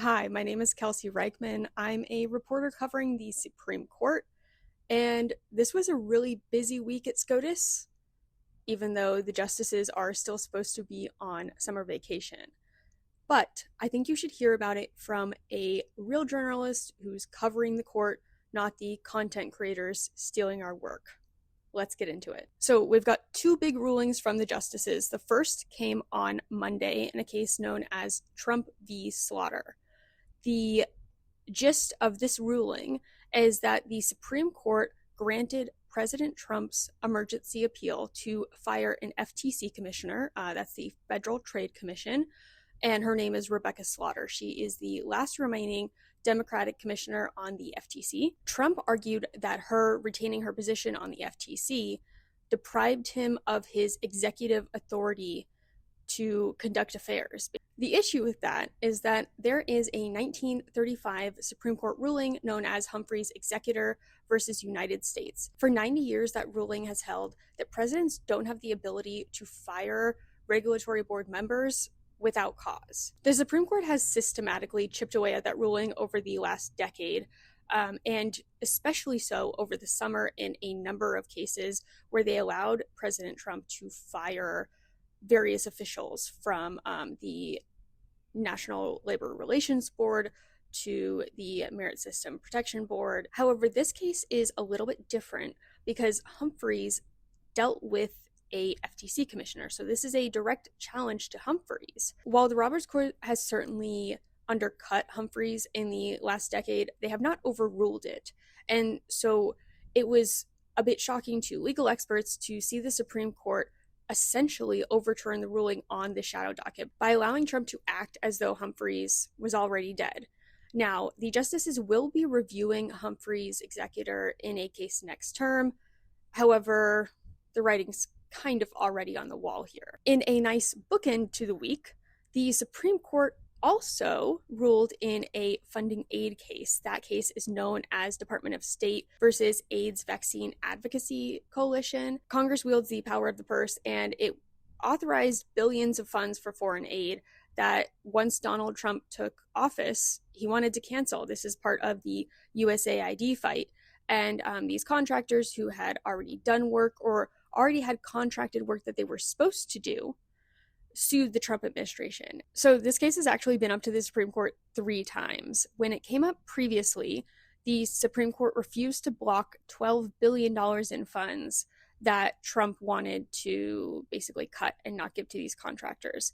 Hi, my name is Kelsey Reichman. I'm a reporter covering the Supreme Court, and this was a really busy week at SCOTUS, even though the justices are still supposed to be on summer vacation. But I think you should hear about it from a real journalist who's covering the court, not the content creators stealing our work. Let's get into it. So, we've got two big rulings from the justices. The first came on Monday in a case known as Trump v. Slaughter. The gist of this ruling is that the Supreme Court granted President Trump's emergency appeal to fire an FTC commissioner, that's the Federal Trade Commission, and her name is Rebecca Slaughter. She is the last remaining Democratic commissioner on the FTC. Trump argued that her retaining her position on the FTC deprived him of his executive authority to conduct affairs. The issue with that is that there is a 1935 Supreme Court ruling known as Humphrey's Executor versus United States. For 90 years, that ruling has held that presidents don't have the ability to fire regulatory board members without cause. The Supreme Court has systematically chipped away at that ruling over the last decade, and especially so over the summer in a number of cases where they allowed President Trump to fire various officials from the National Labor Relations Board to the Merit System Protection Board. However, this case is a little bit different because Humphreys dealt with a FTC commissioner. So this is a direct challenge to Humphreys. While the Roberts Court has certainly undercut Humphreys in the last decade, they have not overruled it. And so it was a bit shocking to legal experts to see the Supreme Court essentially overturn the ruling on the shadow docket by allowing Trump to act as though Humphreys was already dead. Now, the justices will be reviewing Humphrey's executor in a case next term. However, the writing's kind of already on the wall here. In a nice bookend to the week, the Supreme Court also ruled in a funding aid case. That case is known as Department of State versus AIDS Vaccine Advocacy Coalition. Congress wields the power of the purse, and it authorized billions of funds for foreign aid that once Donald Trump took office, he wanted to cancel. This is part of the USAID fight. And these contractors who had already done work or already had contracted work that they were supposed to do sued the Trump administration. So this case has actually been up to the Supreme Court 3 times. When it came up previously, the Supreme Court refused to block $12 billion in funds that Trump wanted to basically cut and not give to these contractors.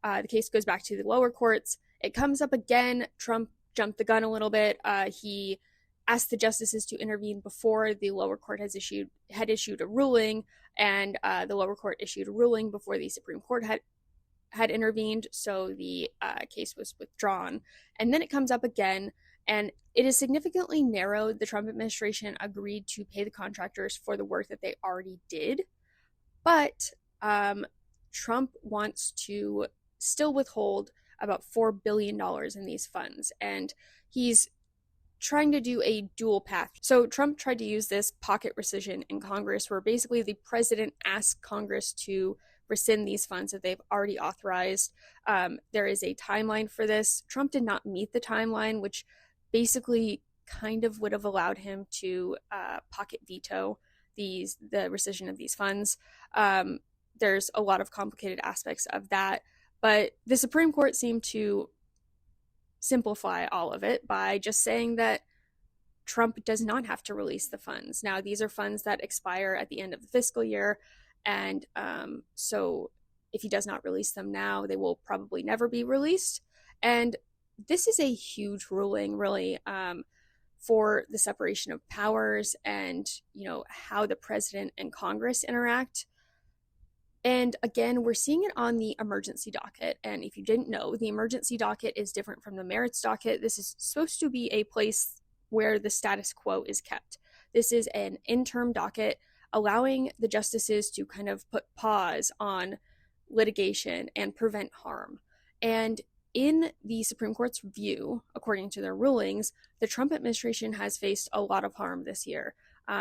The case goes back to the lower courts. It comes up again. Trump jumped the gun a little bit. He asked the justices to intervene before the lower court had issued a ruling, and the lower court issued a ruling before the Supreme Court had intervened, so the case was withdrawn. And then it comes up again, and it is significantly narrowed. The Trump administration agreed to pay the contractors for the work that they already did, but Trump wants to still withhold about $4 billion in these funds, and he's trying to do a dual path. So Trump tried to use this pocket rescission in Congress, where basically the president asked Congress to rescind these funds that they've already authorized. There is a timeline for this. Trump did not meet the timeline, which basically kind of would have allowed him to pocket veto the rescission of these funds. There's a lot of complicated aspects of that, but the Supreme Court seemed to simplify all of it by just saying that Trump does not have to release the funds. Now, these are funds that expire at the end of the fiscal year, and so if he does not release them now, they will probably never be released. And this is a huge ruling, really, for the separation of powers and, how the president and Congress interact. And again, we're seeing it on the emergency docket. And if you didn't know, the emergency docket is different from the merits docket. This is supposed to be a place where the status quo is kept. This is an interim docket allowing the justices to kind of put pause on litigation and prevent harm. And in the Supreme Court's view, according to their rulings, the Trump administration has faced a lot of harm this year.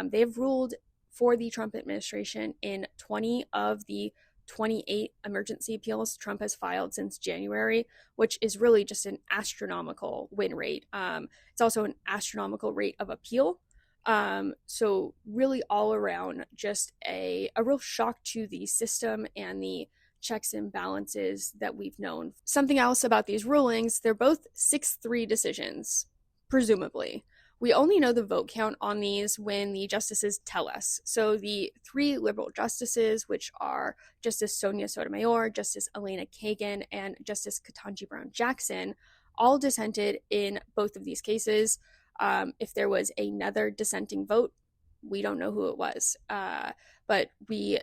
They've ruled for the Trump administration in 20 of the 28 emergency appeals Trump has filed since January, which is really just an astronomical win rate. It's also an astronomical rate of appeal. So really all around just a real shock to the system and the checks and balances that we've known. Something else about these rulings, they're both 6-3 decisions, presumably. We only know the vote count on these when the justices tell us. So the 3 liberal justices, which are Justice Sonia Sotomayor, Justice Elena Kagan, and Justice Ketanji Brown Jackson, all dissented in both of these cases. If there was another dissenting vote, we don't know who it was. But we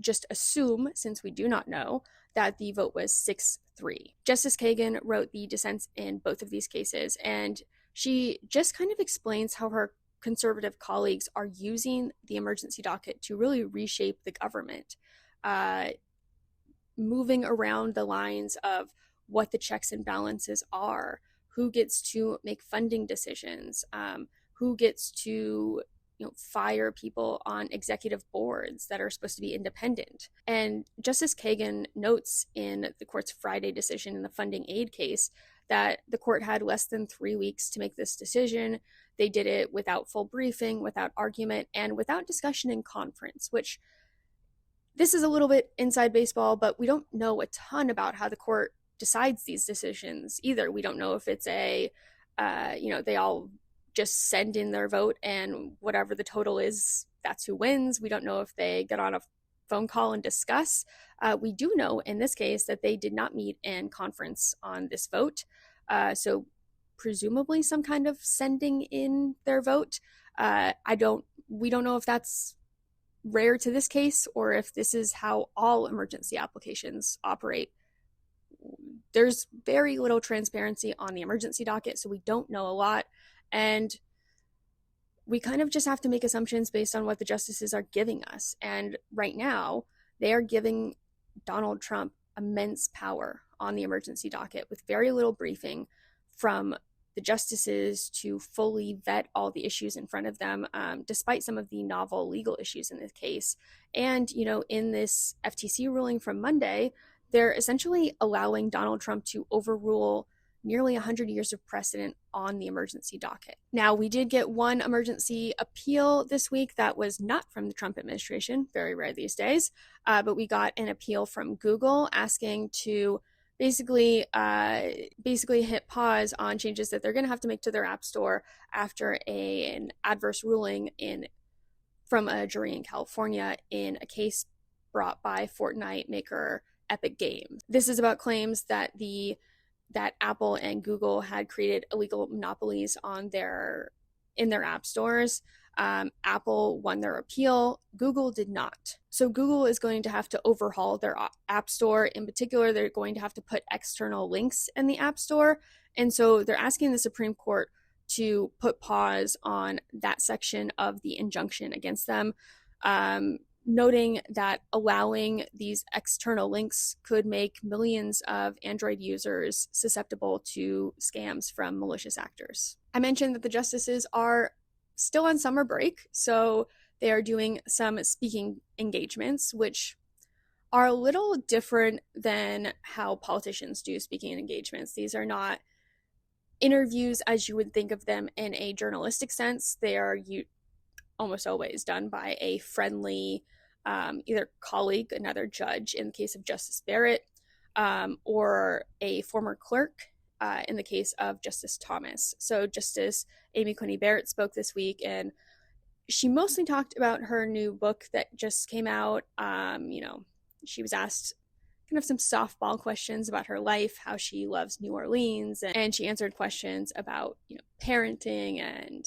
just assume, since we do not know, that the vote was 6-3. Justice Kagan wrote the dissents in both of these cases, and she just kind of explains how her conservative colleagues are using the emergency docket to really reshape the government, moving around the lines of what the checks and balances are, who gets to make funding decisions, who gets to fire people on executive boards that are supposed to be independent. And Justice Kagan notes in the court's Friday decision in the funding aid case that the court had less than 3 weeks to make this decision. They did it without full briefing, without argument, and without discussion in conference, which this is a little bit inside baseball, but we don't know a ton about how the court decides these decisions either. We don't know if it's they all just send in their vote and whatever the total is, that's who wins. We don't know if they get on a phone call and discuss. We do know in this case that they did not meet in conference on this vote. So presumably some kind of sending in their vote. We don't know if that's rare to this case or if this is how all emergency applications operate. There's very little transparency on the emergency docket, so we don't know a lot. And we kind of just have to make assumptions based on what the justices are giving us. And right now, they are giving Donald Trump immense power on the emergency docket with very little briefing from the justices to fully vet all the issues in front of them, despite some of the novel legal issues in this case. And, in this FTC ruling from Monday, they're essentially allowing Donald Trump to overrule nearly 100 years of precedent on the emergency docket. Now, we did get one emergency appeal this week that was not from the Trump administration, very rare these days, but we got an appeal from Google asking to basically hit pause on changes that they're going to have to make to their app store after an adverse ruling from a jury in California in a case brought by Fortnite maker Epic Games. This is about claims that Apple and Google had created illegal monopolies in their app stores. Apple won their appeal. Google did not. So Google is going to have to overhaul their app store. In particular, they're going to have to put external links in the app store. And so they're asking the Supreme Court to put pause on that section of the injunction against them, noting that allowing these external links could make millions of Android users susceptible to scams from malicious actors. I mentioned that the justices are still on summer break, so they are doing some speaking engagements, which are a little different than how politicians do speaking engagements. These are not interviews as you would think of them in a journalistic sense. They are almost always done by a friendly either colleague, another judge in the case of Justice Barrett, or a former clerk in the case of Justice Thomas. So Justice Amy Coney Barrett spoke this week, and she mostly talked about her new book that just came out. She was asked kind of some softball questions about her life, how she loves New Orleans, and she answered questions about, parenting and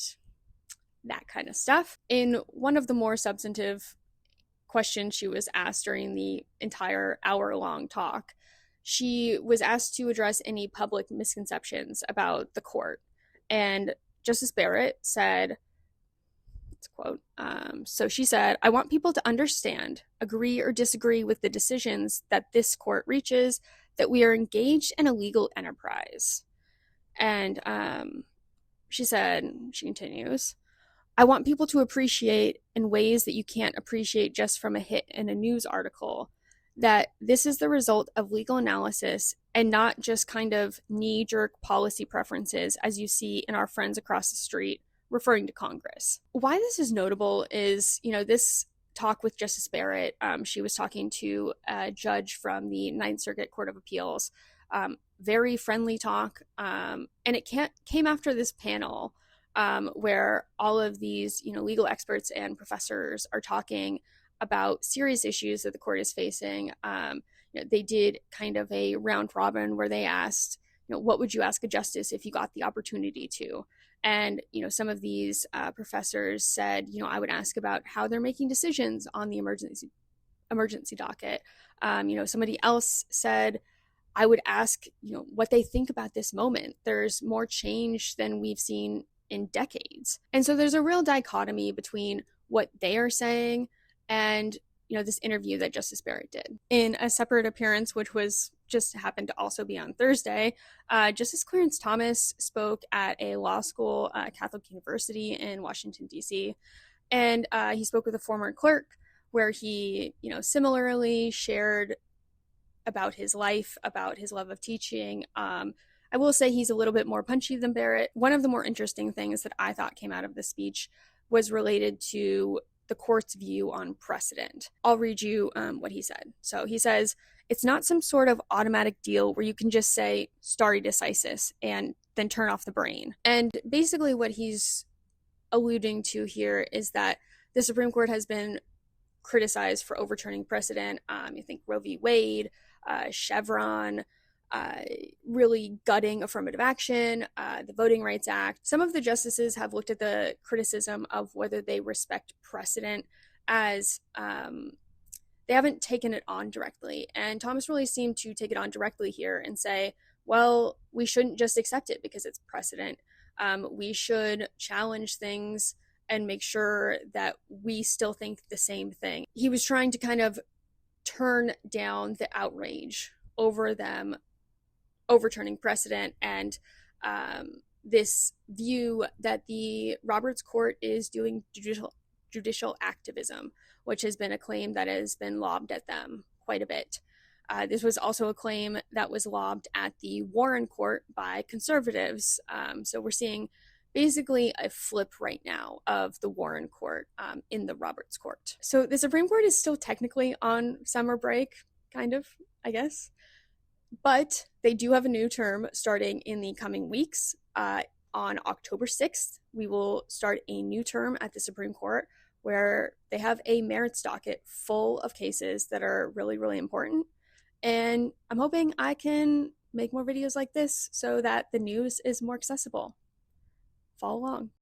that kind of stuff. In one of the more substantive questions she was asked during the entire hour-long talk, she was asked to address any public misconceptions about the court. And Justice Barrett said, let's quote, so she said, "I want people to understand, agree or disagree with the decisions that this court reaches, that we are engaged in a legal enterprise." And she continues, "I want people to appreciate in ways that you can't appreciate just from a hit in a news article that this is the result of legal analysis and not just kind of knee-jerk policy preferences as you see in our friends across the street referring to Congress. Why this is notable is, this talk with Justice Barrett, she was talking to a judge from the Ninth Circuit Court of Appeals, very friendly talk, and it came after this panel where all of these, legal experts and professors are talking about serious issues that the court is facing. They did kind of a round robin where they asked, what would you ask a justice if you got the opportunity to? And, some of these professors said, I would ask about how they're making decisions on the emergency docket. Somebody else said, I would ask, what they think about this moment. There's more change than we've seen in decades. And so there's a real dichotomy between what they are saying and, this interview that Justice Barrett did. In a separate appearance, which was just happened to also be on Thursday, Justice Clarence Thomas spoke at a law school, Catholic University in Washington, D.C., and he spoke with a former clerk where he, similarly shared about his life, about his love of teaching. I will say he's a little bit more punchy than Barrett. One of the more interesting things that I thought came out of the speech was related to the court's view on precedent. I'll read you what he said. So he says, it's not some sort of automatic deal where you can just say stare decisis and then turn off the brain. And basically what he's alluding to here is that the Supreme Court has been criticized for overturning precedent. You think Roe v. Wade, Chevron, really gutting affirmative action, the Voting Rights Act. Some of the justices have looked at the criticism of whether they respect precedent as they haven't taken it on directly. And Thomas really seemed to take it on directly here and say, well, we shouldn't just accept it because it's precedent. We should challenge things and make sure that we still think the same thing. He was trying to kind of turn down the outrage over them overturning precedent and this view that the Roberts Court is doing judicial activism, which has been a claim that has been lobbed at them quite a bit. This was also a claim that was lobbed at the Warren Court by conservatives. So we're seeing basically a flip right now of the Warren Court in the Roberts Court. So the Supreme Court is still technically on summer break, kind of, I guess. But they do have a new term starting in the coming weeks. On October 6th, we will start a new term at the Supreme Court where they have a merits docket full of cases that are really, really important. And I'm hoping I can make more videos like this so that the news is more accessible. Follow along.